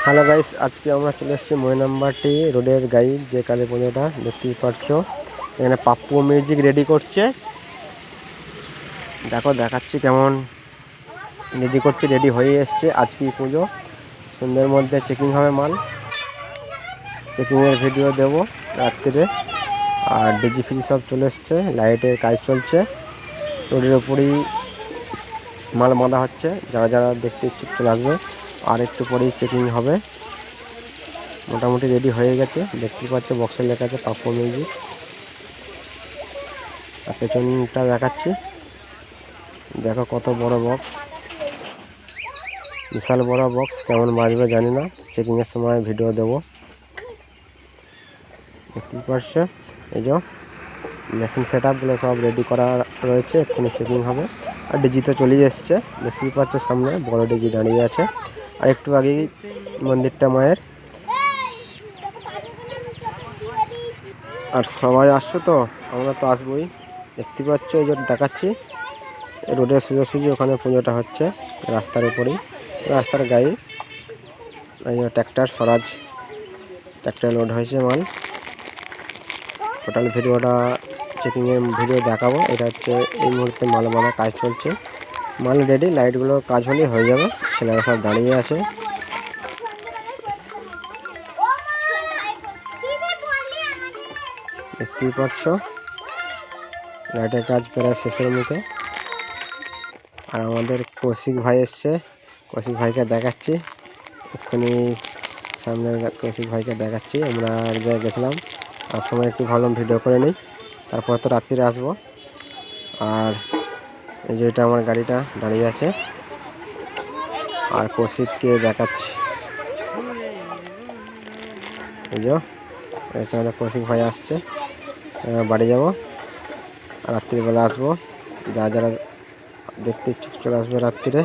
Hello guys, আজকে আমরা চলে এসেছি ময়নামবাটি রোডের গাইড যে কালী পুজোটা দেখতেই পারছো। এখানে পাপ্পু মিউজিক রেডি করছে, দেখো দেখাচ্ছি কেমন রেডি করছে। রেডি হয়ে এসছে, আজকে পুজো সন্ধ্যের মধ্যে চেকিং হবে মাল, চেকিংয়ের ভিডিও দেব রাত্রিরে। আর ডিজি ফিজি সব চলে এসছে, লাইটের কাজ চলছে, রোডের ওপরেই মাল বাঁধা হচ্ছে। যারা যারা দেখতে ইচ্ছুক চলে আসবে, আর একটু পরেই চেকিং হবে। মোটামুটি রেডি হয়ে গেছে, দেখতে পাচ্ছ বক্সে লেখা আছে পাপ্পু মিউজিক। আর পেছনটা দেখাচ্ছি, দেখো কত বড় বক্স, বিশাল বড় বক্স। কেমন বাজবে জানি না, চেকিংয়ের সময় ভিডিও দেবো। দেখতেই পারছো এই যে মেশিন সেট আপগুলো সব রেডি করা রয়েছে, এক্ষুনি চেকিং হবে। আর ডিজি তো চলেই এসছে, দেখতেই পাচ্ছ সামনে বড় ডিজি দাঁড়িয়ে আছে। আর একটু আগেই মন্দিরটা মায়ের। আর সবাই আসছো তো, আমরা তো আসবোই। দেখতে পাচ্ছ এই যে দেখাচ্ছি, রোডের সোজাসুজি ওখানে পুজোটা হচ্ছে, রাস্তার উপরেই, রাস্তার গায়ে। এই যে ট্র্যাক্টর স্বরাজ ট্র্যাক্টর লোড হয়েছে মাল। টোটাল ভিডিওটা চেকিংয়ের ভিডিও দেখাবো। এটা হচ্ছে এই মুহূর্তে মাল বাঁধা কাজ চলছে, মাল রেডি, লাইটগুলো কাজ হলেই হয়ে যাবে। ছেলেরা সব দাঁড়িয়ে আছে, দেখতেই পাচ্ছ লাইটের কাজ প্রায় শেষের মুখে। আর আমাদের কৌশিক ভাই এসছে, কৌশিক ভাইকে দেখাচ্ছি এক্ষুনি, সামনে কৌশিক ভাইকে দেখাচ্ছি। আমরা এক জায়গায় গেছিলাম, তার সময় একটু ভাবলাম ভিডিও করে নিই, তারপর তো রাত্রিরে আসবো। আর এই যে এটা আমার গাড়িটা দাঁড়িয়ে আছে, আর কৌশিককে দেখাচ্ছি। এই যে আমাদের কৌশিক ভাই আসছে, বাড়ি যাব, রাত্রিবেলা আসবো। যারা যারা দেখতে ইচ্ছুক চলে আসবে রাত্রিরে।